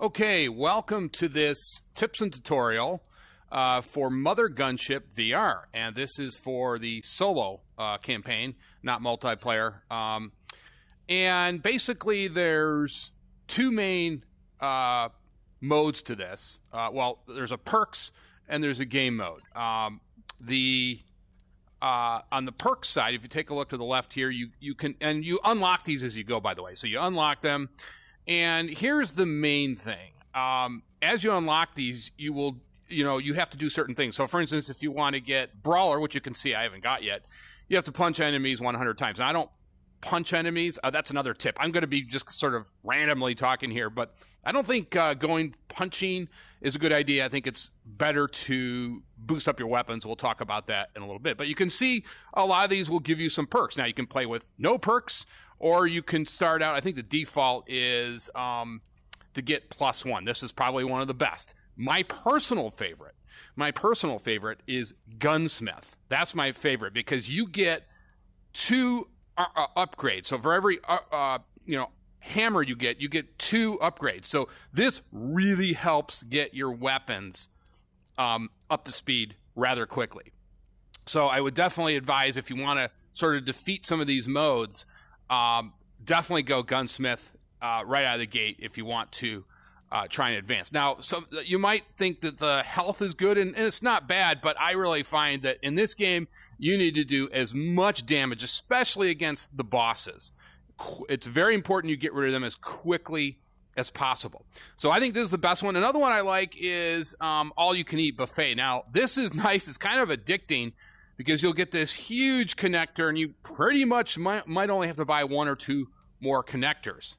Okay, welcome to this tips and tutorial for Mother Gunship VR, and this is for the solo campaign, not multiplayer. And basically, there's two main modes to this. Well, there's a perks and there's a game mode. On the perks side, if you take a look to the left here, you can, and you unlock these as you go, by the way. So you unlock them. And here's the main thing. As you unlock these, you have to do certain things. So, for instance, if you want to get Brawler, which you can see I haven't got yet, you have to punch enemies 100 times. Now, I don't punch enemies. That's another tip. I'm going to be just sort of randomly talking here, but I don't think going punching is a good idea. I think it's better to boost up your weapons. We'll talk about that in a little bit. But you can see a lot of these will give you some perks. Now, you can play with no perks, or you can start out, I think the default is to get +1. This is probably one of the best. My personal favorite is Gunsmith. That's my favorite because you get 2 upgrades. So for every hammer you get 2 upgrades. So this really helps get your weapons up to speed rather quickly. So I would definitely advise, if you want to sort of defeat some of these modes, definitely go Gunsmith right out of the gate if you want to try and advance. Now, so you might think that the health is good, and it's not bad, but I really find that in this game, you need to do as much damage, especially against the bosses. It's very important you get rid of them as quickly as possible. So I think this is the best one. Another one I like is all-you-can-eat buffet. Now, this is nice. It's kind of addicting because you'll get this huge connector, and you pretty much might only have to buy 1 or 2 more connectors.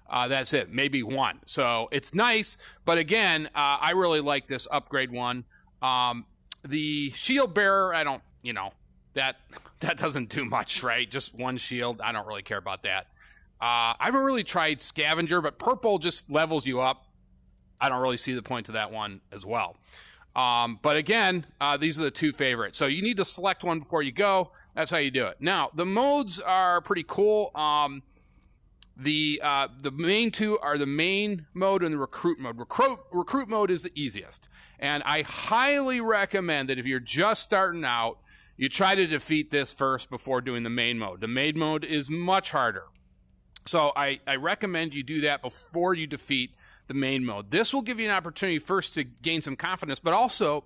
That's it, maybe 1. So it's nice, but again, I really like this upgrade one. The shield bearer, I don't, that doesn't do much, right? Just 1 shield. I don't really care about that. I haven't really tried scavenger, but purple just levels you up. I don't really see the point to that one as well. But again, these are the 2 favorites. So you need to select one before you go. That's how you do it. Now, the modes are pretty cool. The main 2 are the main mode and the recruit mode. Recruit mode is the easiest. And I highly recommend that if you're just starting out, you try to defeat this first before doing the main mode. The main mode is much harder. So I recommend you do that before you defeat the main mode. This will give you an opportunity first to gain some confidence, but also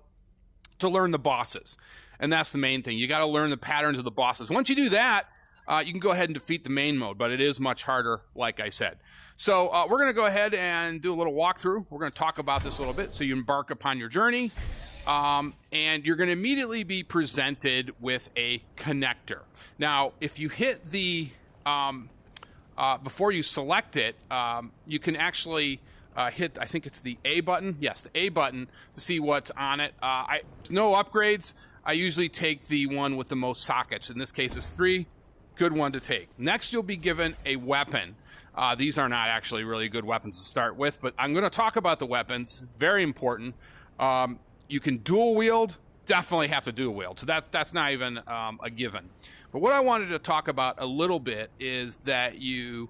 to learn the bosses. And that's the main thing. You got to learn the patterns of the bosses. Once you do that, you can go ahead and defeat the main mode, but it is much harder, like I said. So we're going to go ahead and do a little walkthrough. We're going to talk about this a little bit so you embark upon your journey. And you're going to immediately be presented with a connector. Now, if you hit the, before you select it, you can actually hit, I think it's the A button. Yes, the A button to see what's on it. No upgrades. I usually take the one with the most sockets. In this case, it's 3. Good one to take. Next, you'll be given a weapon. These are not actually really good weapons to start with, but I'm going to talk about the weapons. Very important. You can dual wield. Definitely have to dual wield. So that's not even a given. But what I wanted to talk about a little bit is that you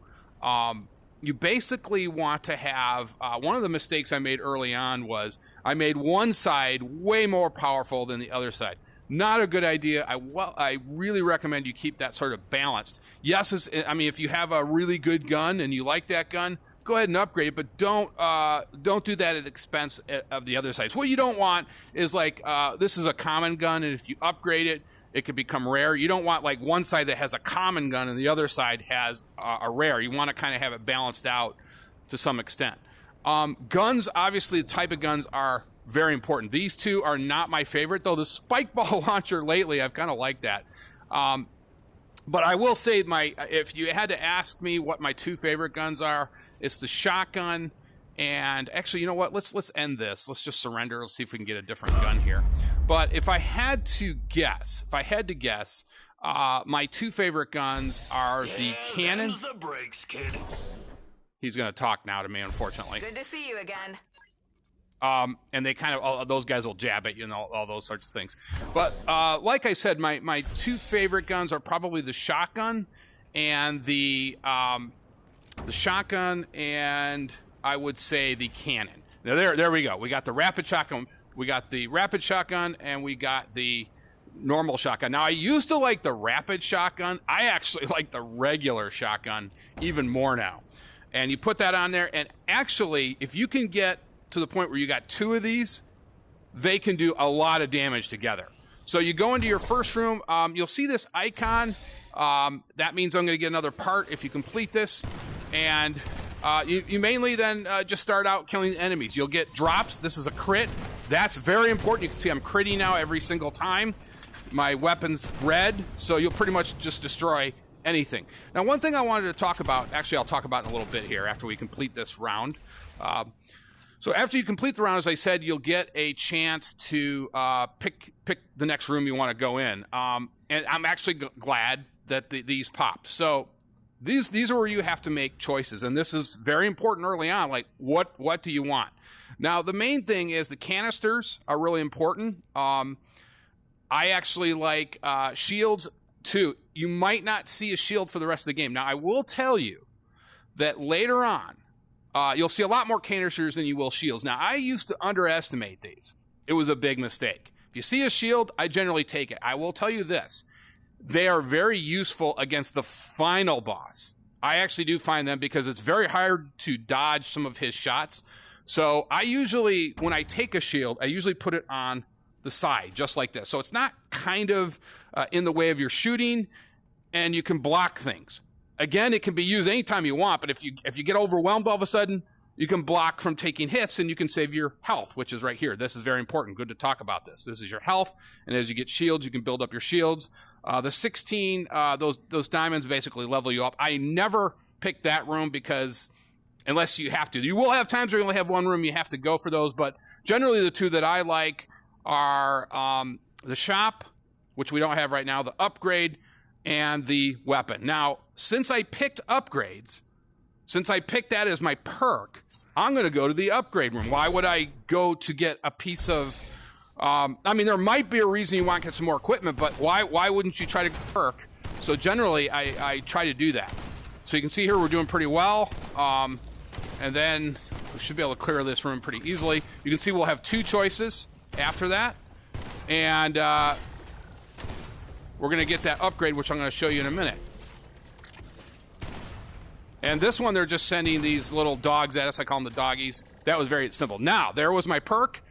basically want to have, one of the mistakes I made early on was I made one side way more powerful than the other side. Not a good idea. I really recommend you keep that sort of balanced. Yes, if you have a really good gun and you like that gun, go ahead and upgrade it, but don't do that at the expense of the other sides. What you don't want is this is a common gun, and if you upgrade it, it could become rare. You don't want one side that has a common gun and the other side has a rare. You want to kind of have it balanced out to some extent. Guns, obviously, the type of guns are very important. These 2 are not my favorite, though the spike ball launcher lately, I've kind of liked that. But I will say if you had to ask me what my 2 favorite guns are, it's the shotgun. And actually, you know what? Let's end this. Let's just surrender. Let's see if we can get a different gun here. But if I had to guess, my 2 favorite guns are the cannon. The brakes, kid. He's going to talk now to me, unfortunately. Good to see you again. And they kind of, those guys will jab at you and all those sorts of things. But like I said, my 2 favorite guns are probably the shotgun and the shotgun and I would say the cannon. Now there we go. We got the rapid shotgun. We got the rapid shotgun, and we got the normal shotgun. Now, I used to like the rapid shotgun. I actually like the regular shotgun even more now. And you put that on there, and actually, if you can get to the point where you got 2 of these, they can do a lot of damage together. So you go into your first room. You'll see this icon. That means I'm going to get another part if you complete this. And you mainly then just start out killing enemies. You'll get drops. This is a crit. That's very important. You can see I'm critting now every single time. My weapon's red, so you'll pretty much just destroy anything. Now, one thing I wanted to talk about, actually I'll talk about in a little bit here after we complete this round. So after you complete the round, as I said, you'll get a chance to pick the next room you want to go in. And I'm actually glad that these pop. So these are where you have to make choices, and this is very important early on. Like, what do you want? Now, the main thing is the canisters are really important. I actually like shields, too. You might not see a shield for the rest of the game. Now, I will tell you that later on, you'll see a lot more canisters than you will shields. Now, I used to underestimate these. It was a big mistake. If you see a shield, I generally take it. I will tell you this. They are very useful against the final boss. I actually do find them because it's very hard to dodge some of his shots. So I usually, when I take a shield, I usually put it on the side, just like this. So it's not kind of in the way of your shooting, and you can block things. Again, it can be used anytime you want, but if you get overwhelmed all of a sudden, you can block from taking hits, and you can save your health, which is right here. This is very important. Good to talk about this. This is your health, and as you get shields, you can build up your shields. The 16, those diamonds basically level you up. I never pick that room because unless you have to. You will have times where you only have one room, you have to go for those, but generally the 2 that I like are the shop, which we don't have right now, the upgrade, and the weapon. Now, since I picked upgrades, since I picked that as my perk, I'm going to go to the upgrade room. Why would I go to get a piece of... I mean, there might be a reason you want to get some more equipment, but why wouldn't you try to perk? So generally, I try to do that. So you can see here we're doing pretty well. And then we should be able to clear this room pretty easily. You can see we'll have 2 choices after that. And we're going to get that upgrade, which I'm going to show you in a minute. And this one, they're just sending these little dogs at us. I call them the doggies. That was very simple. Now, there was my perk.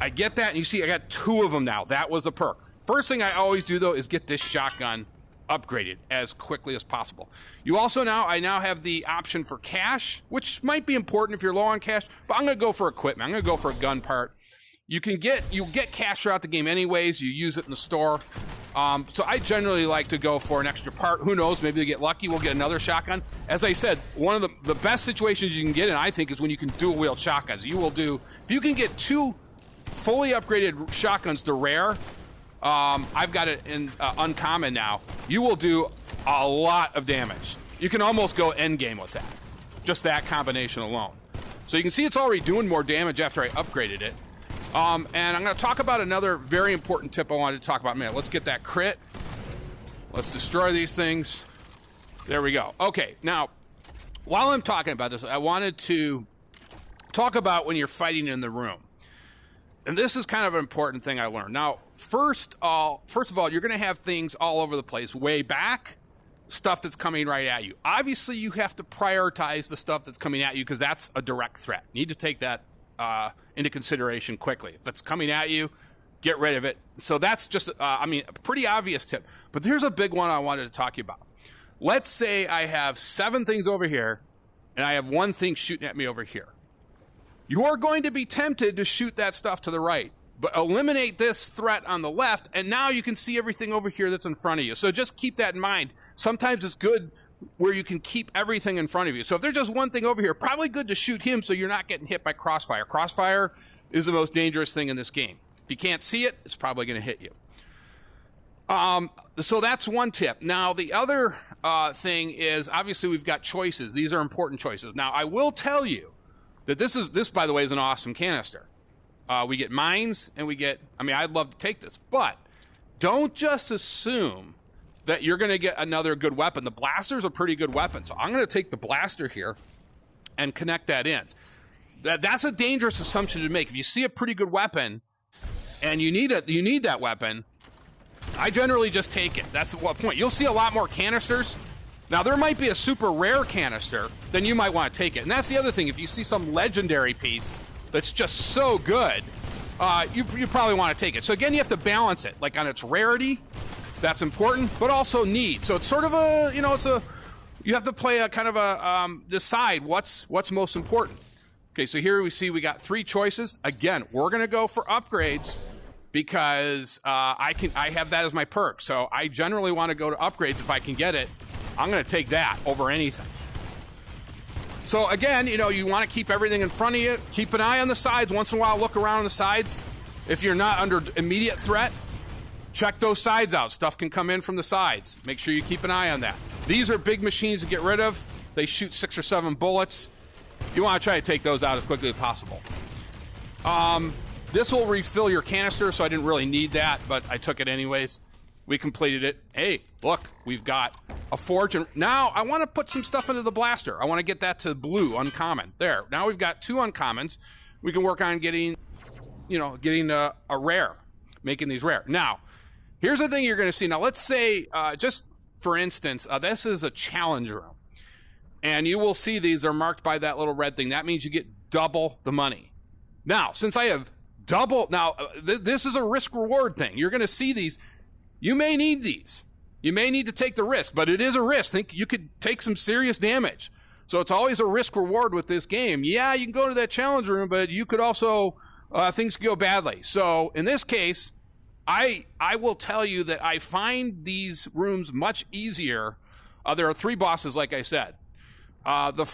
I get that, and you see I got 2 of them now. That was the perk. First thing I always do, though, is get this shotgun upgraded as quickly as possible. You also I now have the option for cash, which might be important if you're low on cash, but I'm going to go for equipment. I'm going to go for a gun part. You'll get cash throughout the game anyways. You use it in the store. So I generally like to go for an extra part. Who knows? Maybe we get lucky. We'll get another shotgun. As I said, one of the best situations you can get in, I think, is when you can dual wield shotguns. You will do, if you can get 2 fully upgraded shotguns to rare, I've got it in uncommon now. You will do a lot of damage. You can almost go end game with that. Just that combination alone. So you can see it's already doing more damage after I upgraded it. And I'm going to talk about another very important tip I wanted to talk about in a minute. Let's get that crit. Let's destroy these things. There we go. Okay, now, while I'm talking about this, I wanted to talk about when you're fighting in the room. And this is kind of an important thing I learned. Now, first of all, you're going to have things all over the place. Way back, stuff that's coming right at you. Obviously, you have to prioritize the stuff that's coming at you because that's a direct threat. You need to take that into consideration quickly. If it's coming at you, get rid of it. So that's just, a pretty obvious tip. But here's a big one I wanted to talk to you about. Let's say I have 7 things over here, and I have 1 thing shooting at me over here. You are going to be tempted to shoot that stuff to the right, but eliminate this threat on the left, and now you can see everything over here that's in front of you. So just keep that in mind. Sometimes it's good where you can keep everything in front of you. So if there's just 1 thing over here, probably good to shoot him so you're not getting hit by crossfire. Crossfire is the most dangerous thing in this game. If you can't see it, it's probably going to hit you. So that's 1 tip. Now, the other thing is, obviously, we've got choices. These are important choices. Now, I will tell you that this, by the way, is an awesome canister. We get mines, and I'd love to take this, but don't just assume that you're going to get another good weapon. The blaster's a pretty good weapon, so I'm going to take the blaster here, and connect that in. That's a dangerous assumption to make. If you see a pretty good weapon and you need that weapon, I generally just take it. That's the point. You'll see a lot more canisters. Now, there might be a super rare canister, then you might want to take it. And that's the other thing. If you see some legendary piece that's just so good, you probably want to take it. So again, you have to balance it, like on its rarity, that's important, but also need. So it's sort of you have to play a kind of a, decide what's most important. Okay, so here we got 3 choices. Again, we're going to go for upgrades because I have that as my perk. So I generally want to go to upgrades if I can get it. I'm going to take that over anything. So again, you want to keep everything in front of you. Keep an eye on the sides. Once in a while, look around on the sides. If you're not under immediate threat, check those sides out. Stuff can come in from the sides. Make sure you keep an eye on that. These are big machines to get rid of. They shoot 6 or 7 bullets. You want to try to take those out as quickly as possible. This will refill your canister, so I didn't really need that, but I took it anyways. We completed it. Hey, look, we've got a forge. And now I want to put some stuff into the blaster. I want to get that to blue, uncommon. There. Now we've got 2 uncommons. We can work on getting a rare, making these rare. Now, here's the thing you're going to see. Now, let's say, just for instance, this is a challenge room. And you will see these are marked by that little red thing. That means you get double the money. Now, since I have double, this is a risk-reward thing. You're going to see these. You may need these. You may need to take the risk, but it is a risk. Think you could take some serious damage. So it's always a risk-reward with this game. Yeah, you can go to that challenge room, but you could also, things could go badly. So in this case, I will tell you that I find these rooms much easier. There are 3 bosses, like I said. All the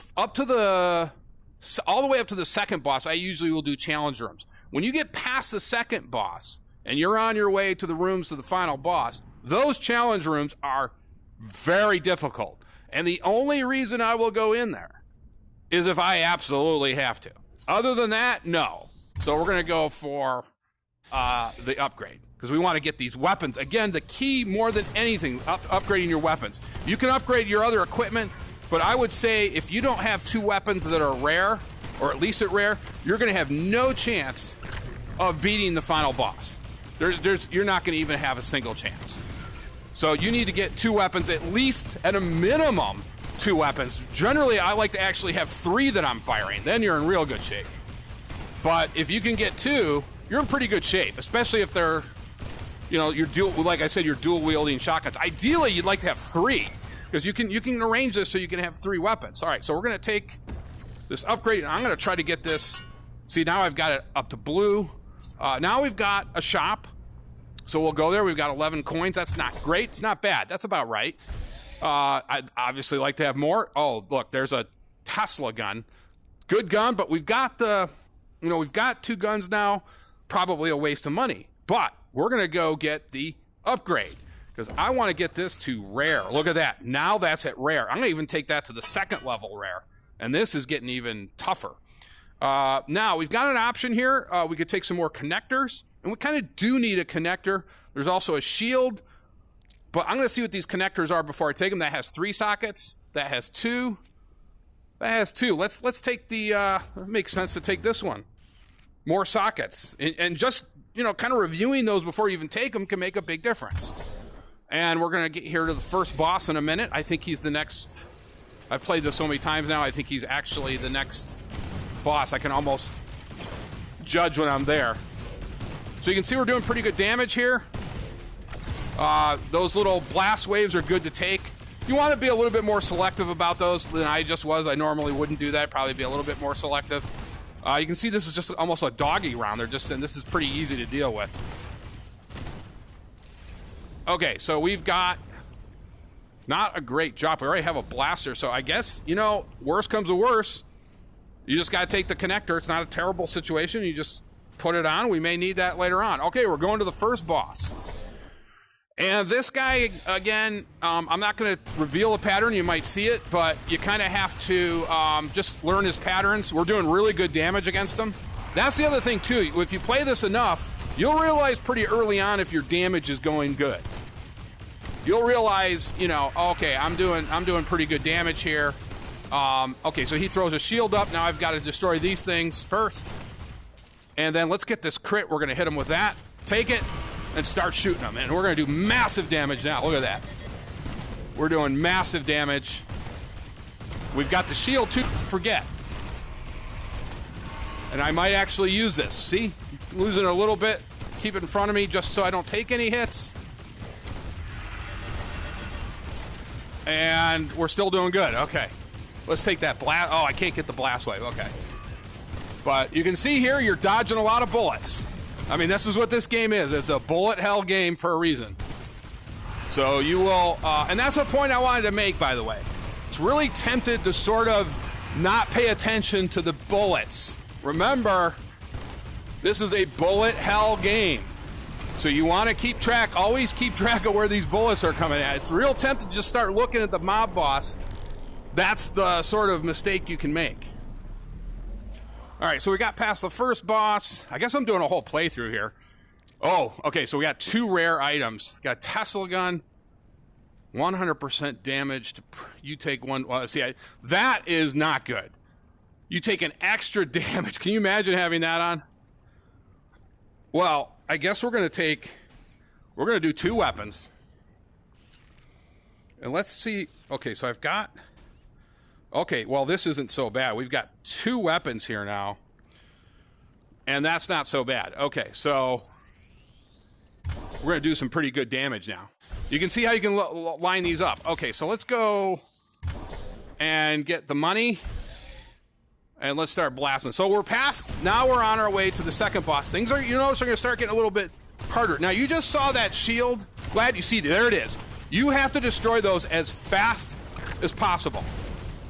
way up to the second boss, I usually will do challenge rooms. When you get past the second boss and you're on your way to the rooms to the final boss, those challenge rooms are very difficult. And the only reason I will go in there is if I absolutely have to. Other than that, no. So we're going to go for the upgrade because we want to get these weapons. Again, the key more than anything, upgrading your weapons. You can upgrade your other equipment. But I would say if you don't have 2 weapons that are rare, or at least at rare, you're going to have no chance of beating the final boss. You're not going to even have a single chance. So you need to get 2 weapons, at least at a minimum 2 weapons. Generally, I like to actually have 3 that I'm firing. Then you're in real good shape. But if you can get 2, you're in pretty good shape, especially if they're, like I said, you're dual wielding shotguns. Ideally, you'd like to have 3. Because you can arrange this so you can have 3 weapons. All right, so we're going to take this upgrade, and I'm going to try to get this. See, now I've got it up to blue. Now we've got a shop. So we'll go there. We've got 11 coins. That's not great. It's not bad. That's about right. I'd obviously like to have more. Oh, look, there's a Tesla gun. Good gun, but we've got we've got 2 guns now. Probably a waste of money. But we're going to go get the upgrade. Because I want to get this to rare. Look at that. Now that's at rare. I'm going to even take that to the 2nd level rare. And this is getting even tougher. Now, we've got an option here. We could take some more connectors. And we kind of do need a connector. There's also a shield. But I'm going to see what these connectors are before I take them. That has 3 sockets. That has 2. That has 2. Let's take the... it makes sense to take this one. More sockets. And just, kind of reviewing those before you even take them can make a big difference. And we're going to get here to the first boss in a minute. I think he's the next... I've played this so many times now, I think he's actually the next boss. I can almost judge when I'm there. So you can see we're doing pretty good damage here. Those little blast waves are good to take. You want to be a little bit more selective about those than I just was. I normally wouldn't do that. Probably be a little bit more selective. You can see this is just almost a doggy round. And this is pretty easy to deal with. Okay, so we've got not a great job. We already have a blaster, so I guess, worst comes to worst. You just got to take the connector. It's not a terrible situation. You just put it on. We may need that later on. Okay, we're going to the first boss. And this guy, again, I'm not going to reveal a pattern. You might see it, but you kind of have to just learn his patterns. We're doing really good damage against him. That's the other thing, too. If you play this enough, you'll realize pretty early on if your damage is going good. You'll realize, okay, I'm doing pretty good damage here. Okay, so he throws a shield up. Now I've got to destroy these things first. And then let's get this crit. We're going to hit him with that. Take it and start shooting him. And we're going to do massive damage now. Look at that. We're doing massive damage. We've got the shield to forget. And I might actually use this. See? Losing a little bit. Keep it in front of me just so I don't take any hits. And we're still doing good. Okay. Let's take that blast. Oh, I can't get the blast wave. Okay. But you can see here, you're dodging a lot of bullets. I mean, this is what this game is. It's a bullet hell game for a reason. So you will, and that's a point I wanted to make, by the way. It's really tempted to sort of not pay attention to the bullets. Remember, this is a bullet hell game. So you want to keep track, always keep track of where these bullets are coming at. It's real tempting to just start looking at the mob boss. That's the sort of mistake you can make. All right, so we got past the first boss. I guess I'm doing a whole playthrough here. Oh, okay, so we got 2 rare items. Got a Tesla gun, 100% damage. You take one. Well, see, that is not good. You take an extra damage. Can you imagine having that on? Well, I guess we're going to do 2 weapons. And let's see. Okay, so I've got. Okay, well, this isn't so bad. We've got 2 weapons here now. And that's not so bad. Okay, so we're going to do some pretty good damage now. You can see how you can line these up. Okay, so let's go and get the money. And let's start blasting. So we're past, now we're on our way to the second boss. Things are, you notice, are going to start getting a little bit harder. Now, you just saw that shield. Glad you see, there it is. You have to destroy those as fast as possible.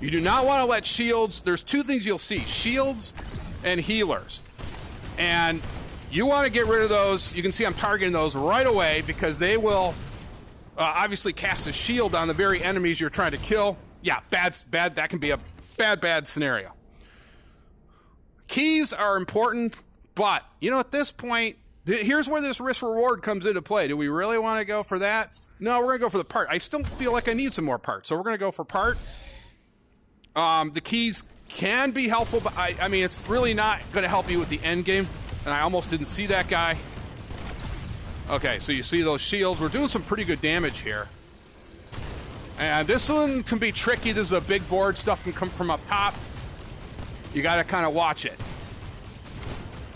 You do not want to let shields, there's 2 things you'll see, shields and healers. And you want to get rid of those. You can see I'm targeting those right away because they will obviously cast a shield on the very enemies you're trying to kill. Yeah, bad, that can be a bad scenario. Keys are important, but, you know, at this point, here's where this risk-reward comes into play. Do we really want to go for that? No, we're going to go for the part. I still feel like I need some more parts, so we're going to go for part. The keys can be helpful, but I mean, it's really not going to help you with the end game, and I almost didn't see that guy. Okay, so you see those shields. We're doing some pretty good damage here. And this one can be tricky. This is a big board. Stuff can come from up top. You got to kind of watch it.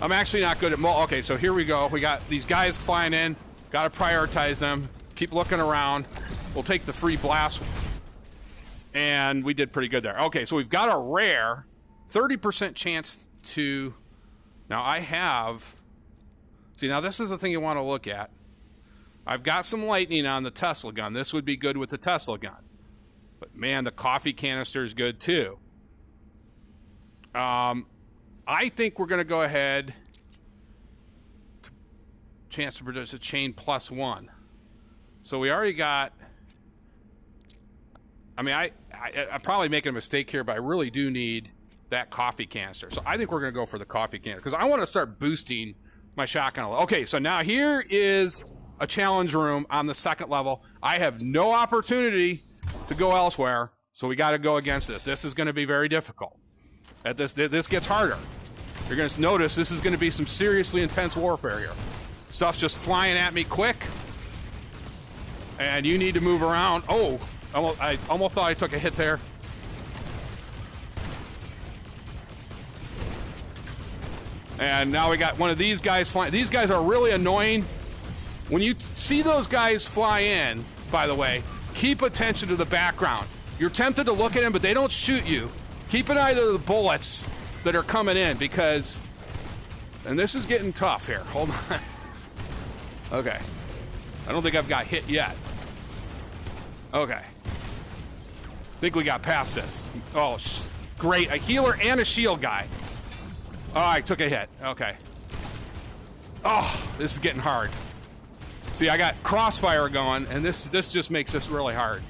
I'm actually not good at okay, so here we go. We got these guys flying in. Got to prioritize them. Keep looking around. We'll take the free blast. And we did pretty good there. Okay, so we've got a rare 30% chance to... Now I have... See, now this is the thing you want to look at. I've got some lightning on the Tesla gun. This would be good with the Tesla gun. But man, the coffee canister is good too. I think we're going to go ahead. Chance to produce a chain +1. So we already got... I mean, I'm probably making a mistake here, but I really do need that coffee canister. So I think we're going to go for the coffee canister because I want to start boosting my shotgun. Okay, so now here is a challenge room on the 2nd level. I have no opportunity to go elsewhere, so we got to go against this. This is going to be very difficult. This gets harder. You're going to notice this is going to be some seriously intense warfare here. Stuff's just flying at me quick, and you need to move around. Oh, I almost thought I took a hit there. And now we got one of these guys flying. These guys are really annoying. When you see those guys fly in, by the way, keep attention to the background. You're tempted to look at them, but they don't shoot you. Keep an eye to the bullets that are coming in because, and this is getting tough here. Hold on. Okay. I don't think I've got hit yet. Okay. I think we got past this. Oh, great. A healer and a shield guy. Oh, I took a hit. Okay. Oh, this is getting hard. See, I got crossfire going, and this just makes this really hard.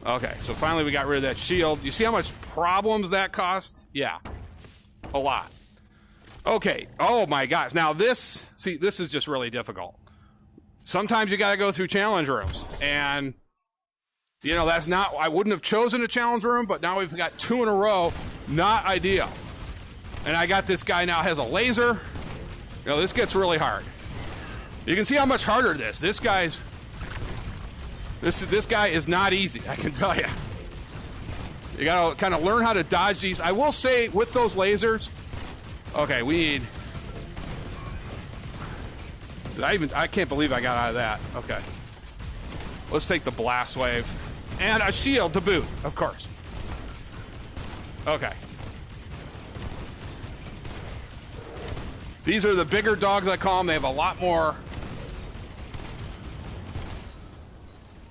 Okay, so finally we got rid of that shield. You see how much problems that cost? Yeah, a lot. Okay, oh my gosh. Now this is just really difficult. Sometimes you got to go through challenge rooms, and You know, that's not, I wouldn't have chosen a challenge room, but now we've got 2 in a row. Not ideal. And I got this guy now has a laser. You know, this gets really hard. You can see how much harder this guy is not easy, I can tell you. You gotta kind of learn how to dodge these. I will say, with those lasers, okay, we need, I can't believe I got out of that. Okay. Let's take the blast wave. And a shield to boot, of course. Okay. These are the bigger dogs, I call them. They have a lot more.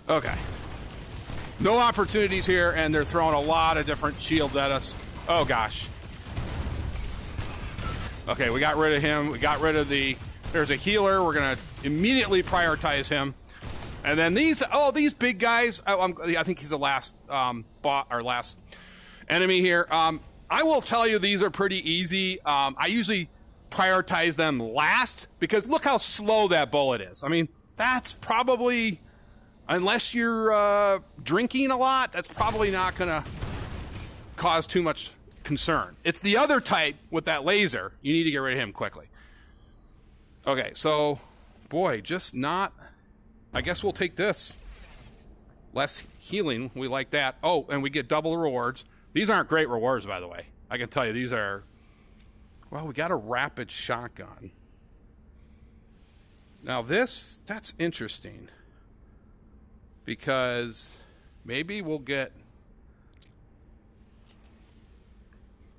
Okay. No opportunities here, and they're throwing a lot of different shields at us. Oh, gosh. Okay, we got rid of him. We got rid of the... There's a healer. We're going to immediately prioritize him. And then these big guys, I think he's the last bot or last enemy here. I will tell you, these are pretty easy. I usually prioritize them last because look how slow that bullet is. I mean, that's probably, unless you're drinking a lot, that's probably not going to cause too much concern. It's the other type with that laser. You need to get rid of him quickly. Okay, so, boy, just not... I guess we'll take this. Less healing. We like that. Oh, and we get double rewards. These aren't great rewards, by the way. I can tell you these are... Well, we got a rapid shotgun. Now this, that's interesting. Because maybe we'll get...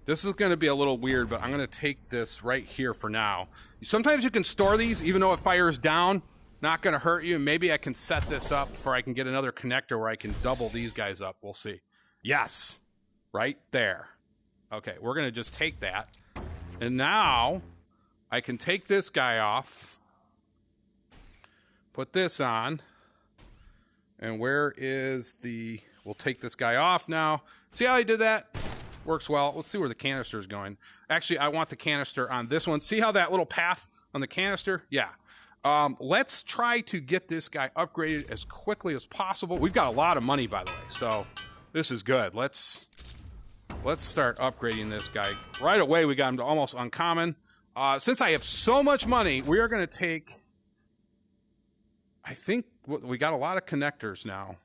This is going to be a little weird, but I'm going to take this right here for now. Sometimes you can store these, even though it fires down. Not going to hurt you. Maybe I can set this up before I can get another connector where I can double these guys up. We'll see. Yes. Right there. Okay, we're going to just take that. And now I can take this guy off. Put this on. And where is the... We'll take this guy off now. See how I did that? Works well. Let's see where the canister is going. Actually, I want the canister on this one. See how that little path on the canister? Yeah. Let's try to get this guy upgraded as quickly as possible. We've got a lot of money, by the way, so this is good. Let's start upgrading this guy. Right away, we got him to almost uncommon. Since I have so much money, we are going to take... I think we got a lot of connectors now.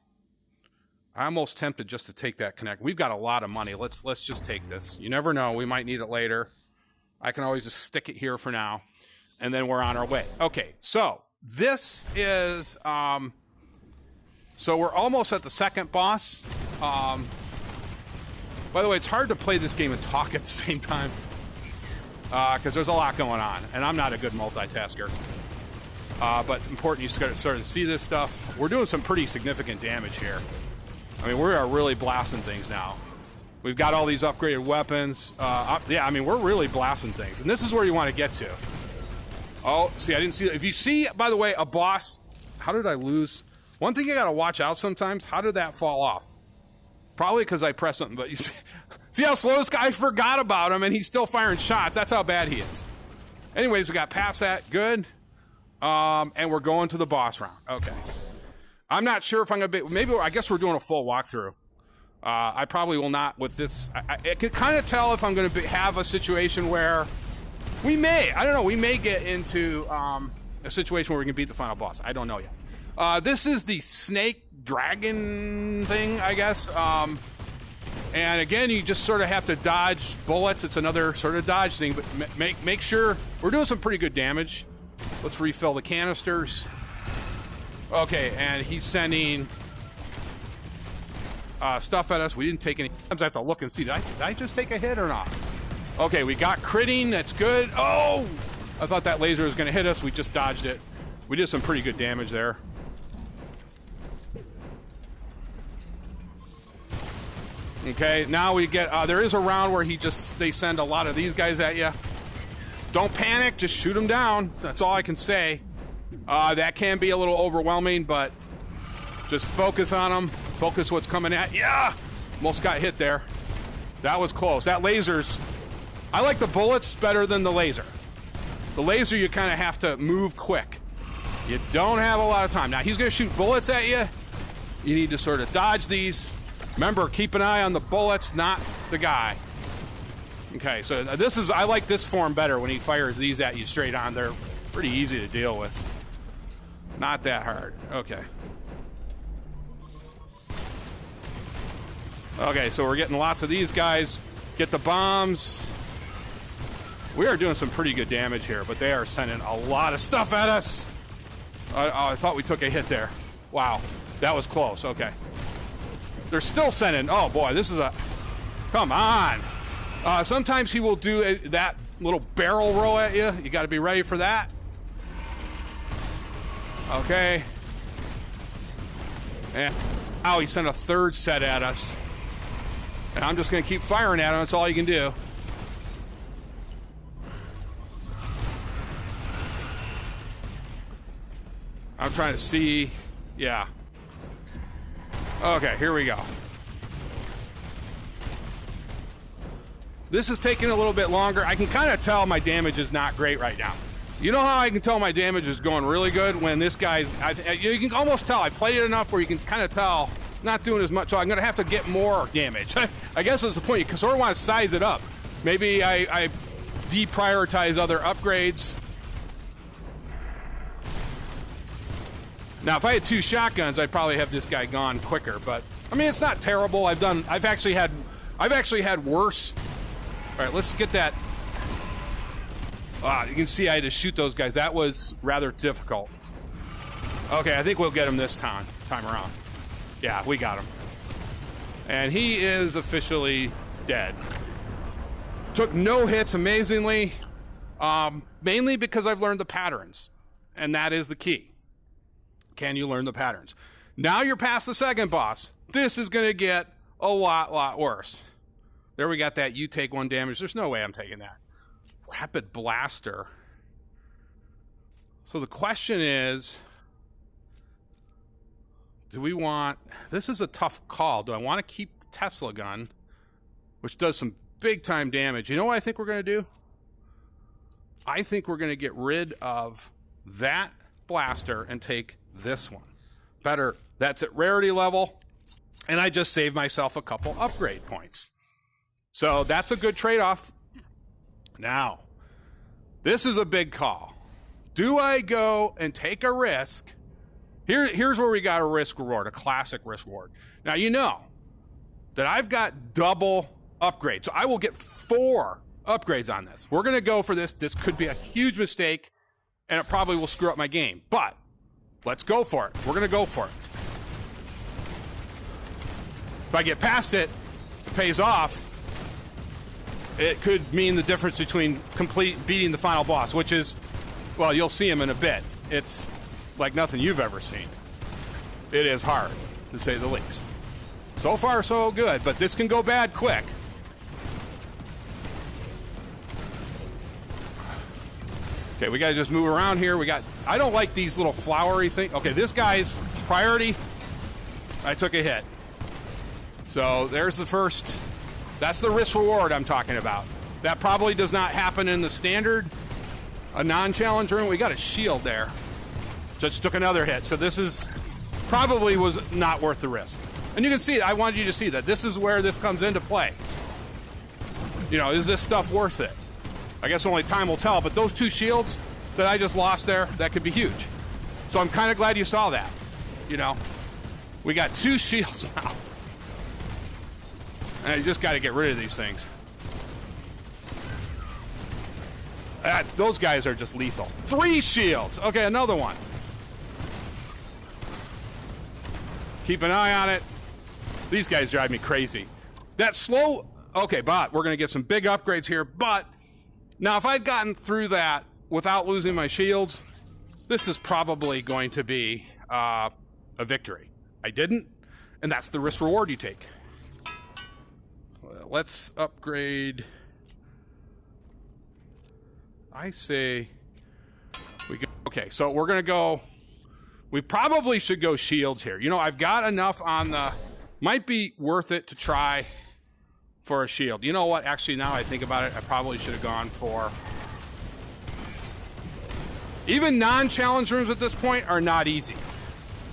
I'm almost tempted just to take that connector. We've got a lot of money. Let's just take this. You never know. We might need it later. I can always just stick it here for now. And then we're on our way. Okay, so this is... so we're almost at the second boss. By the way, it's hard to play this game and talk at the same time. Because there's a lot going on. And I'm not a good multitasker. But important you start to see this stuff. We're doing some pretty significant damage here. I mean, we are really blasting things now. We've got all these upgraded weapons. Yeah, I mean, we're really blasting things. And this is where you want to get to. Oh, see, I didn't see that. If you see, by the way, a boss... How did I lose? One thing you got to watch out sometimes, how did that fall off? Probably because I pressed something, but you see how slow this guy? I forgot about him, and he's still firing shots. That's how bad he is. Anyways, we got past that. Good. And we're going to the boss round. Okay. I'm not sure if I'm going to be... Maybe, I guess we're doing a full walkthrough. I probably will not with this. I can kind of tell if I'm going to have a situation where... We may, I don't know, we may get into a situation where we can beat the final boss. I don't know yet. This is the snake dragon thing, I guess. And again, you just sort of have to dodge bullets. It's another sort of dodge thing, but make sure we're doing some pretty good damage. Let's refill the canisters. Okay, and he's sending stuff at us. We didn't take any. Sometimes I have to look and see, did I just take a hit or not? Okay, we got critting. That's good. Oh! I thought that laser was going to hit us. We just dodged it. We did some pretty good damage there. Okay, now we get... there is a round where they send a lot of these guys at you. Don't panic. Just shoot them down. That's all I can say. That can be a little overwhelming, but just focus on them. Focus what's coming at you. Yeah! Almost got hit there. That was close. That laser's... I like the bullets better than the laser. The laser, you kind of have to move quick. You don't have a lot of time. Now, he's going to shoot bullets at you. You need to sort of dodge these. Remember, keep an eye on the bullets, not the guy. Okay, so this is, I like this form better when he fires these at you straight on. They're pretty easy to deal with. Not that hard. Okay. Okay, so we're getting lots of these guys. Get the bombs. We are doing some pretty good damage here, but they are sending a lot of stuff at us. I thought we took a hit there. Wow, that was close. Okay. They're still sending. Oh boy, this is a. Come on. Sometimes he will do that little barrel roll at you. You got to be ready for that. Okay. And now he sent a third set at us. And I'm just going to keep firing at him. That's all you can do. I'm trying to see. Yeah. Okay, here we go. This is taking a little bit longer. I can kind of tell my damage is not great right now. You know how I can tell my damage is going really good? When this guy's, you can almost tell. I played it enough where you can kind of tell not doing as much, so I'm going to have to get more damage. I guess that's the point. You sort of want to size it up. Maybe I deprioritize other upgrades. Now, if I had 2 shotguns, I'd probably have this guy gone quicker. But I mean, it's not terrible. I've actually had worse. All right, let's get that. You can see I had to shoot those guys. That was rather difficult. Okay, I think we'll get him this time around. Yeah, we got him. And he is officially dead. Took no hits, amazingly. Mainly because I've learned the patterns. And that is the key. Can you learn the patterns? Now you're past the second boss. This is going to get a lot worse. There we got that. You take 1 damage. There's no way I'm taking that. Rapid blaster. So the question is, do we want... This is a tough call. Do I want to keep the Tesla gun, which does some big-time damage? You know what I think we're going to do? I think we're going to get rid of that blaster and take this one. Better. That's at rarity level, and I just saved myself a couple upgrade points. So that's a good trade-off. Now, this is a big call. Do I go and take a risk? Here's where we got a risk reward, a classic risk reward. Now, you know that I've got double upgrades, so I will get 4 upgrades on this. We're going to go for this. This could be a huge mistake, and it probably will screw up my game. But let's go for it. We're going to go for it. If I get past it, it pays off. It could mean the difference between beating the final boss, which is, well, you'll see him in a bit. It's like nothing you've ever seen. It is hard, to say the least. So far, so good, but this can go bad quick. Okay, we gotta just move around here. I don't like these little flowery things. Okay, this guy's priority. I took a hit. So there's the first. That's the risk reward I'm talking about. That probably does not happen in the standard, a non-challenge room. We got a shield there. Just took another hit. So this is probably was not worth the risk. And you can see, I wanted you to see that. This is where this comes into play. You know, is this stuff worth it? I guess only time will tell, but those 2 shields that I just lost there, that could be huge. So I'm kind of glad you saw that. You know, we got 2 shields now. And you just got to get rid of these things. Those guys are just lethal. 3 shields. Okay, another one. Keep an eye on it. These guys drive me crazy. That slow... Okay, but we're going to get some big upgrades here. But now if I'd gotten through that without losing my shields, this is probably going to be a victory. I didn't, and that's the risk reward you take. Let's upgrade. I say we go. Okay, so we're going to go. We probably should go shields here. You know, I've got enough on the. Might be worth it to try for a shield. You know what? Actually, now I think about it, I probably should have gone for. Even non-challenge rooms at this point are not easy.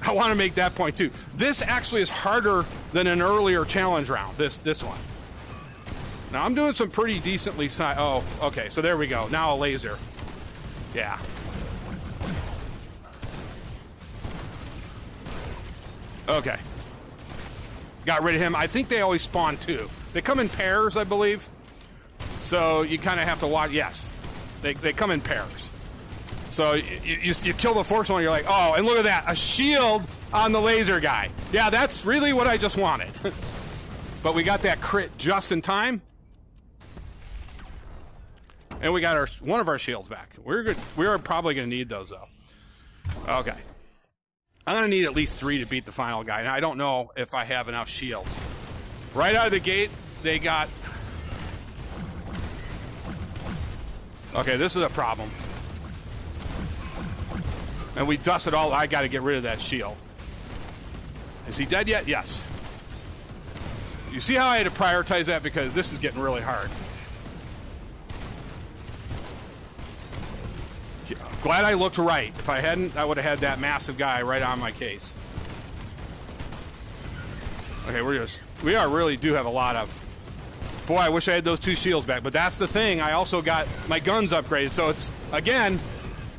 I want to make that point too. This actually is harder than an earlier challenge round, this one. Now I'm doing some pretty decently oh, okay, so there we go. Now a laser. Yeah. Okay. Got rid of him. I think they always spawn two. They come in pairs, I believe. So you kind of have to watch. Yes. They come in pairs. So you kill the first one, you're like, oh, and look at that. A shield on the laser guy. Yeah, that's really what I just wanted. But we got that crit just in time. And we got one of our shields back. We're good. We are probably going to need those, though. Okay. I'm going to need at least 3 to beat the final guy. And I don't know if I have enough shields. Right out of the gate, they got... Okay, this is a problem. And we dusted all... I got to get rid of that shield. Is he dead yet? Yes. You see how I had to prioritize that? Because this is getting really hard. Glad I looked right. If I hadn't, I would have had that massive guy right on my case. Okay, we really do have a lot of... Boy, I wish I had those 2 shields back, but that's the thing. I also got my guns upgraded, so it's, again,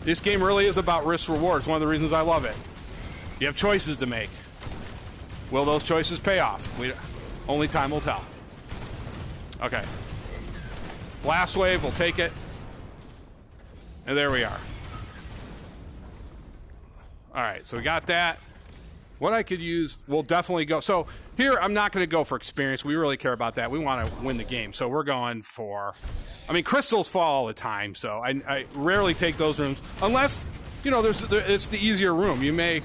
this game really is about risk-reward. It's one of the reasons I love it. You have choices to make. Will those choices pay off? Only time will tell. Okay. Blast wave, we'll take it. And there we are. All right, so we got that. What I could use, we'll definitely go. So here, I'm not going to go for experience. We really care about that. We want to win the game. So we're going for, I mean, crystals fall all the time. So I rarely take those rooms unless, you know, it's the easier room. You may.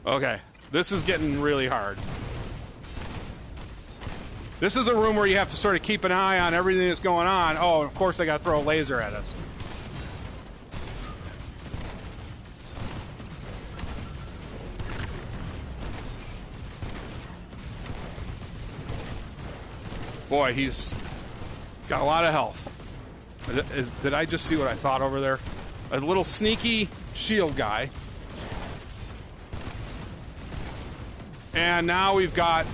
Okay, this is getting really hard. This is a room where you have to sort of keep an eye on everything that's going on. Oh, of course they got to throw a laser at us. Boy, he's got a lot of health. Did I just see what I thought over there? A little sneaky shield guy. And now we've got...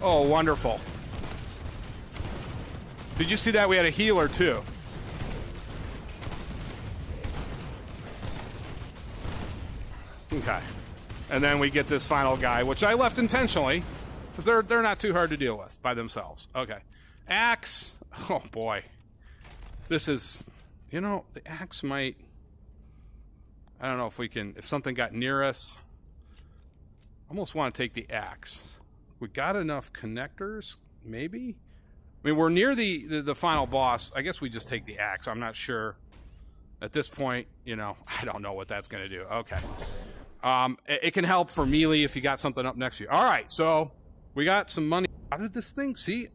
Oh, wonderful. Did you see that? We had a healer, too. Okay. And then we get this final guy, which I left intentionally, because they're not too hard to deal with by themselves. Okay. Axe. Oh, boy. This is... You know, the axe might... I don't know if we can... If something got near us... Almost want to take the axe. We got enough connectors, maybe? I mean, we're near the final boss. I guess we just take the axe. I'm not sure. At this point, you know, I don't know what that's going to do. Okay. It can help for melee if you got something up next to you. All right, so we got some money. How did this thing... See?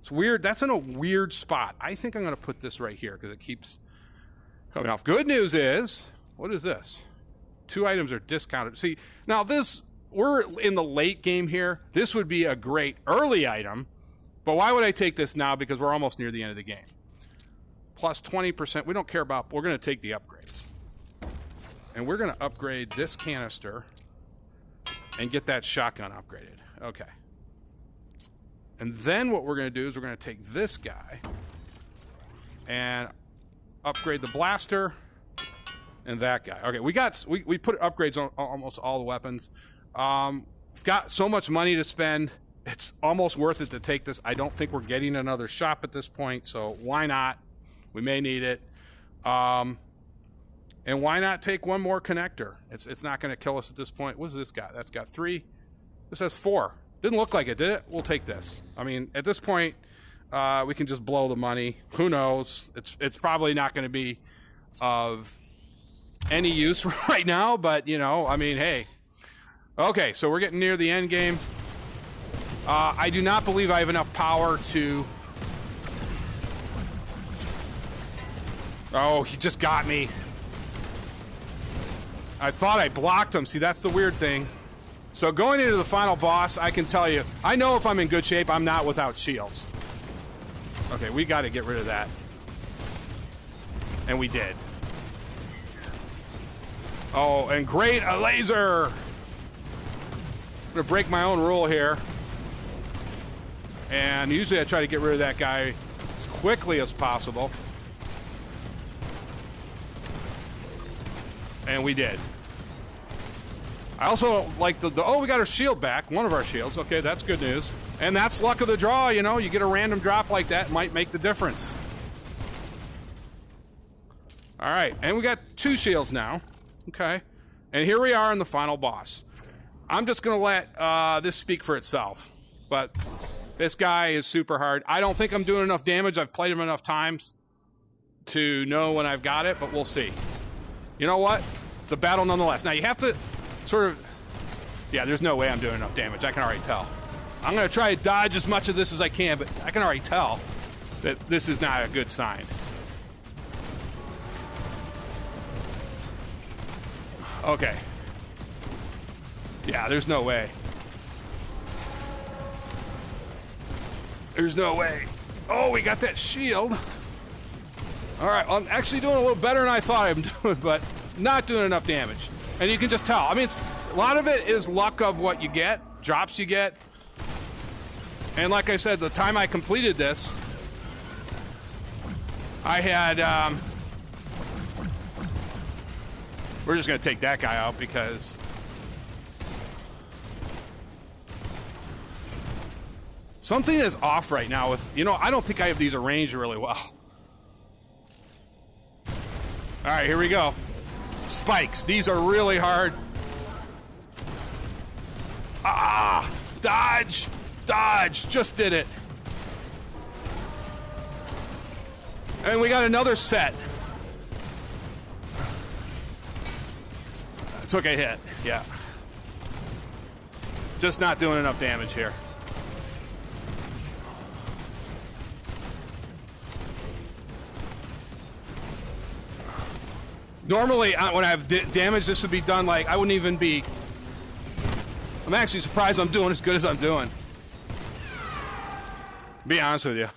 It's weird. That's in a weird spot. I think I'm going to put this right here because it keeps coming off. Good news is... What is this? 2 items are discounted. See, now this... We're in the late game here. This would be a great early item, but why would I take this now? Because we're almost near the end of the game. Plus 20%. We don't care about... We're going to take the upgrades. And we're going to upgrade this canister and get that shotgun upgraded. Okay. And then what we're going to do is we're going to take this guy and upgrade the blaster and that guy. Okay, we put upgrades on almost all the weapons. We've got so much money to spend. It's almost worth it to take this. I don't think we're getting another shop at this point, so why not? We may need it. And why not take one more connector? It's not going to kill us at this point. What does this got? That's got 3. This has 4. Didn't look like it, did it? We'll take this. I mean, at this point, we can just blow the money. Who knows? It's probably not going to be of any use right now, but, you know, I mean, hey. Okay, so we're getting near the end game. I do not believe I have enough power to... Oh, he just got me. I thought I blocked him. See, that's the weird thing. So going into the final boss, I can tell you, I know if I'm in good shape, I'm not without shields. Okay, we got to get rid of that. And we did. Oh, and great, a laser! I'm gonna break my own rule here. And usually I try to get rid of that guy as quickly as possible. And we did. I also like oh, we got our shield back, one of our shields. Okay, that's good news. And that's luck of the draw, you know, you get a random drop like that, might make the difference. All right, and we got 2 shields now. Okay, and here we are in the final boss. I'm just gonna let this speak for itself, but this guy is super hard. I don't think I'm doing enough damage. I've played him enough times to know when I've got it, but we'll see. You know what? It's a battle nonetheless. Now you have to sort of, yeah, there's no way I'm doing enough damage. I can already tell. I'm gonna try to dodge as much of this as I can, but I can already tell that this is not a good sign. Okay. Yeah, there's no way. There's no way. Oh, we got that shield. All right, I'm actually doing a little better than I thought I'm doing, but not doing enough damage. And you can just tell. I mean, a lot of it is luck of what you get, drops you get. And like I said, the time I completed this, I had... we're just going to take that guy out because... something is off right now with... You know, I don't think I have these arranged really well. All right, here we go. Spikes. These are really hard. Ah! Dodge! Dodge! Just did it. And we got another set. Took a hit. Yeah. Just not doing enough damage here. Normally, when I have damage, this would be done like, I wouldn't even be... I'm actually surprised I'm doing as good as I'm doing. Be honest with you.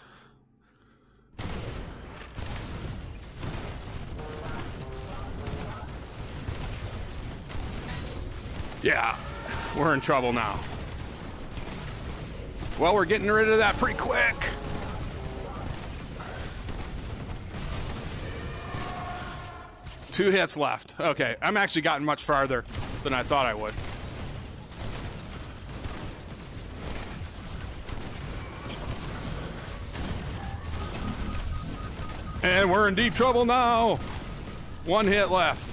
Yeah, we're in trouble now. Well, we're getting rid of that pretty quick. Two hits left. Okay, I'm actually gotten much farther than I thought I would. And we're in deep trouble now. One hit left.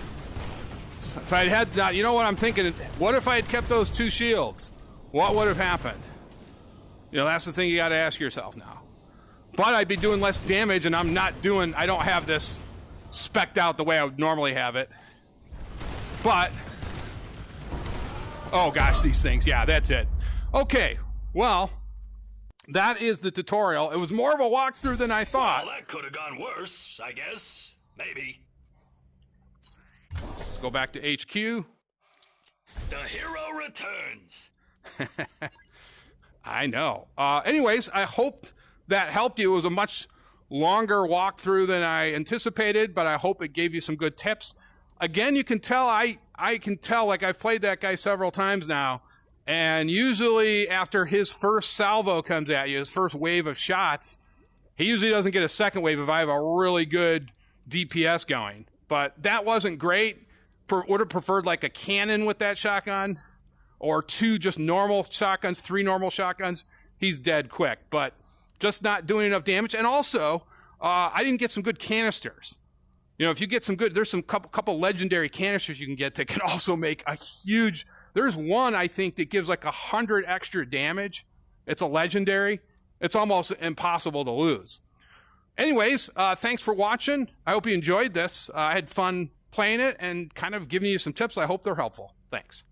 If I'd had that, you know what I'm thinking? What if I had kept those 2 shields? What would have happened? You know, that's the thing you got to ask yourself now. But I'd be doing less damage, and I'm not doing, I don't have this specced out the way I would normally have it. But, oh gosh, these things, yeah, that's it. Okay, well, that is the tutorial. It was more of a walkthrough than I thought. Well, that could have gone worse, I guess. Maybe. Let's go back to HQ. The hero returns. I know. Anyways, I hope that helped you. It was a much longer walkthrough than I anticipated, but I hope it gave you some good tips. Again, you can tell, I can tell, like I've played that guy several times now, and usually after his first salvo comes at you, his first wave of shots, he usually doesn't get a second wave if I have a really good DPS going. But that wasn't great. Would have preferred like a cannon with that shotgun, or 2 just normal shotguns, 3 normal shotguns. He's dead quick, but just not doing enough damage. And also, I didn't get some good canisters. You know, if you get some good, there's some couple legendary canisters you can get that can also make a huge... There's one, I think, that gives like 100 extra damage. It's a legendary. It's almost impossible to lose. Anyways, thanks for watching. I hope you enjoyed this. I had fun playing it and kind of giving you some tips. I hope they're helpful. Thanks.